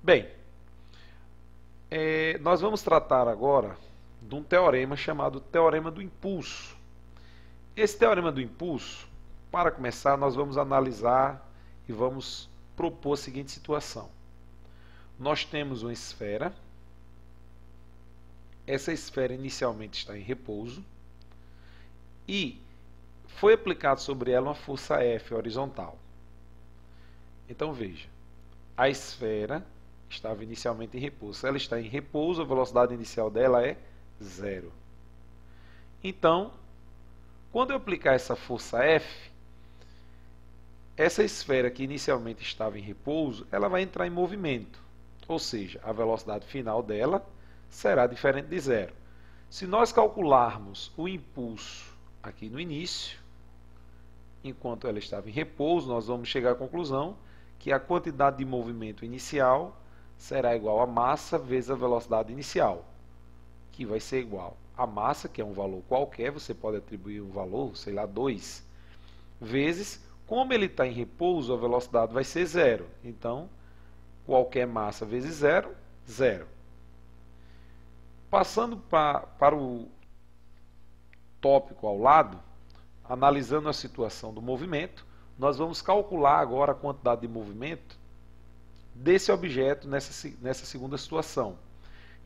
Bem, nós vamos tratar agora de um teorema chamado Teorema do Impulso. Esse Teorema do Impulso, para começar, nós vamos analisar e vamos propor a seguinte situação. Nós temos uma esfera, essa esfera inicialmente está em repouso e foi aplicado sobre ela uma força F horizontal. Então veja, a esfera estava inicialmente em repouso. Se ela está em repouso, a velocidade inicial dela é 0. Então, quando eu aplicar essa força F, essa esfera que inicialmente estava em repouso, ela vai entrar em movimento. Ou seja, a velocidade final dela será diferente de 0. Se nós calcularmos o impulso aqui no início, enquanto ela estava em repouso, nós vamos chegar à conclusão que a quantidade de movimento inicial será igual a massa vezes a velocidade inicial, que vai ser igual a massa, que é um valor qualquer, você pode atribuir um valor, sei lá, 2, vezes, como ele está em repouso, a velocidade vai ser 0. Então, qualquer massa vezes 0, 0. Passando para o tópico ao lado, analisando a situação do movimento, nós vamos calcular agora a quantidade de movimento desse objeto nessa segunda situação.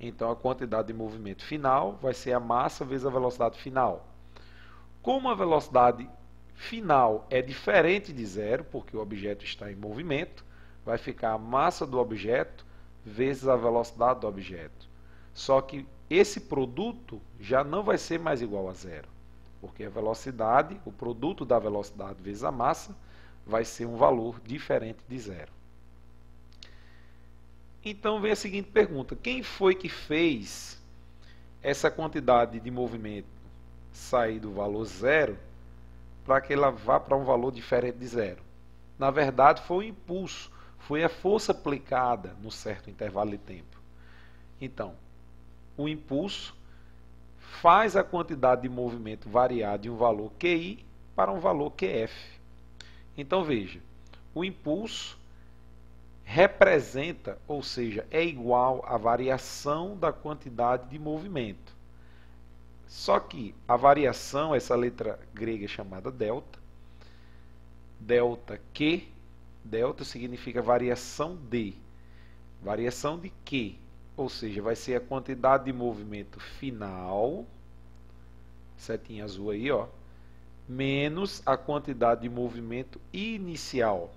Então, a quantidade de movimento final vai ser a massa vezes a velocidade final. Como a velocidade final é diferente de 0, porque o objeto está em movimento, vai ficar a massa do objeto vezes a velocidade do objeto. Só que esse produto já não vai ser mais igual a 0, porque a velocidade, o produto da velocidade vezes a massa, vai ser um valor diferente de 0. Então vem a seguinte pergunta: quem foi que fez essa quantidade de movimento sair do valor 0 para que ela vá para um valor diferente de 0? Na verdade, foi o impulso, foi a força aplicada num certo intervalo de tempo. Então, o impulso faz a quantidade de movimento variar de um valor QI para um valor QF. Então veja, o impulso representa, ou seja, é igual à variação da quantidade de movimento. Só que a variação, essa letra grega chamada delta, delta Q, delta significa variação de Q, ou seja, vai ser a quantidade de movimento final, setinha azul aí, ó, menos a quantidade de movimento inicial.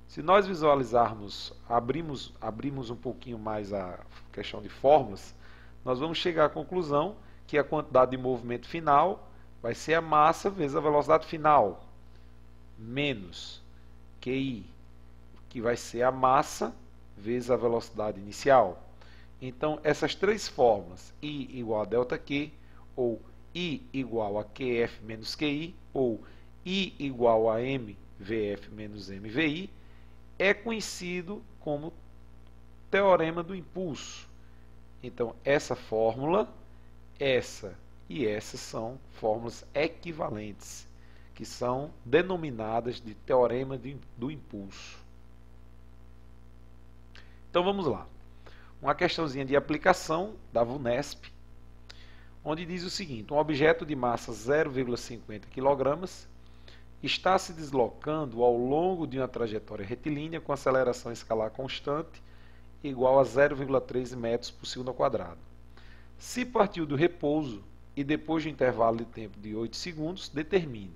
Se nós visualizarmos, abrimos um pouquinho mais a questão de fórmulas, nós vamos chegar à conclusão que a quantidade de movimento final vai ser a massa vezes a velocidade final, menos QI, que vai ser a massa vezes a velocidade inicial. Então, essas três fórmulas, I igual a ΔQ, ou I igual a QF menos QI, ou I igual a MVF menos MVI, é conhecido como Teorema do Impulso. Então, essa fórmula, essa e essa são fórmulas equivalentes, que são denominadas de Teorema do Impulso. Então, vamos lá. Uma questãozinha de aplicação da VUNESP, onde diz o seguinte: um objeto de massa 0,50 kg está se deslocando ao longo de uma trajetória retilínea com aceleração escalar constante igual a 0,13 metros por segundo ao quadrado. Se partiu do repouso e depois de um intervalo de tempo de 8 segundos, determine: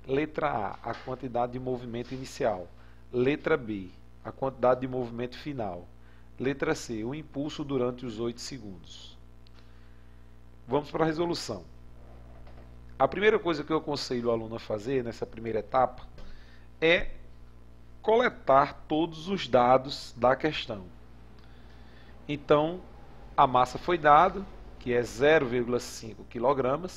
letra A, a quantidade de movimento inicial; letra B, a quantidade de movimento final; letra C, o impulso durante os 8 segundos. Vamos para a resolução. A primeira coisa que eu aconselho o aluno a fazer nessa primeira etapa é coletar todos os dados da questão. Então, a massa foi dada, que é 0,5 kg,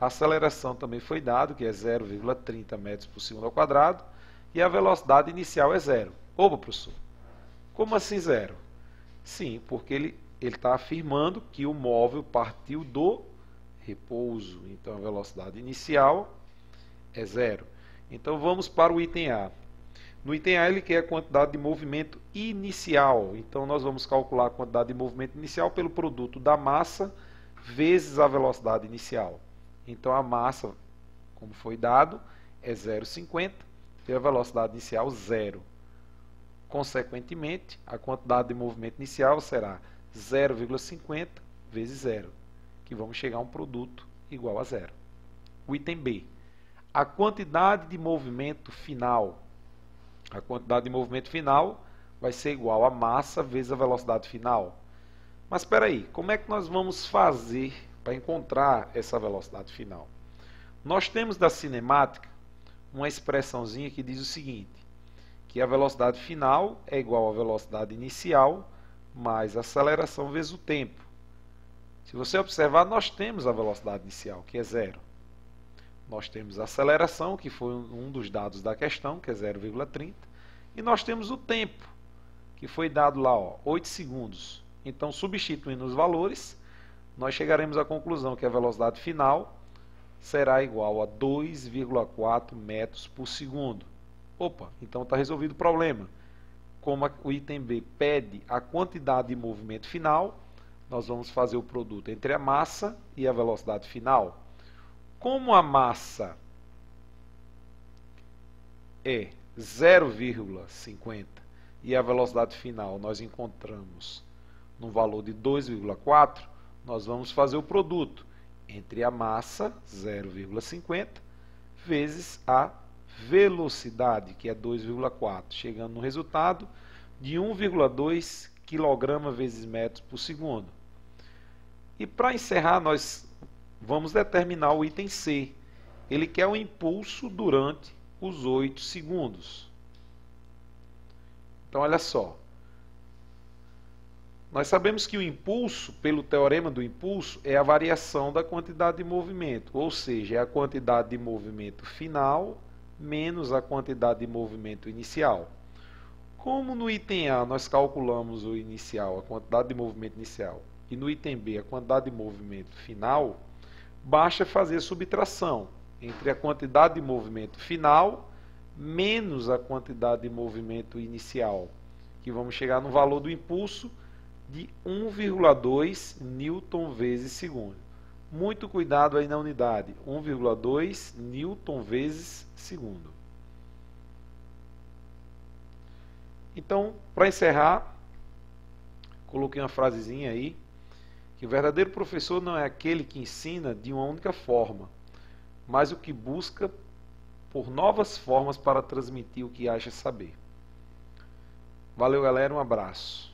a aceleração também foi dada, que é 0,30 metros por segundo ao quadrado, e a velocidade inicial é 0. Opa, professor, como assim 0? Sim, porque ele está afirmando que o móvel partiu do repouso. Então, a velocidade inicial é 0. Então, vamos para o item A. No item A ele quer a quantidade de movimento inicial. Então nós vamos calcular a quantidade de movimento inicial pelo produto da massa vezes a velocidade inicial. Então a massa, como foi dado, é 0,50 e a velocidade inicial 0. Consequentemente, a quantidade de movimento inicial será 0,50 vezes 0, que vamos chegar a um produto igual a 0. O item B. A quantidade de movimento final. A quantidade de movimento final vai ser igual a massa vezes a velocidade final. Mas espera aí, como é que nós vamos fazer para encontrar essa velocidade final? Nós temos da cinemática uma expressãozinha que diz o seguinte, que a velocidade final é igual à velocidade inicial mais a aceleração vezes o tempo. Se você observar, nós temos a velocidade inicial, que é 0. Nós temos a aceleração, que foi um dos dados da questão, que é 0,30. E nós temos o tempo, que foi dado lá, 8 segundos. Então, substituindo os valores, nós chegaremos à conclusão que a velocidade final será igual a 2,4 metros por segundo. Opa, então está resolvido o problema. Como o item B pede a quantidade de movimento final, nós vamos fazer o produto entre a massa e a velocidade final. Como a massa é 0,50 e a velocidade final nós encontramos no valor de 2,4, nós vamos fazer o produto entre a massa, 0,50, vezes a velocidade, que é 2,4, chegando no resultado de 1,2 kg vezes metros por segundo. E para encerrar, nós vamos determinar o item C. Ele quer o impulso durante os 8 segundos. Então, olha só. Nós sabemos que o impulso, pelo teorema do impulso, é a variação da quantidade de movimento, ou seja, é a quantidade de movimento final menos a quantidade de movimento inicial. Como no item A nós calculamos o inicial, a quantidade de movimento inicial, e no item B a quantidade de movimento final, basta fazer subtração entre a quantidade de movimento final menos a quantidade de movimento inicial, que vamos chegar no valor do impulso de 1,2 newton vezes segundo. Muito cuidado aí na unidade, 1,2 newton vezes segundo. Então, para encerrar, coloquei uma frasezinha aí, que o verdadeiro professor não é aquele que ensina de uma única forma, mas o que busca por novas formas para transmitir o que acha saber. Valeu, galera, um abraço.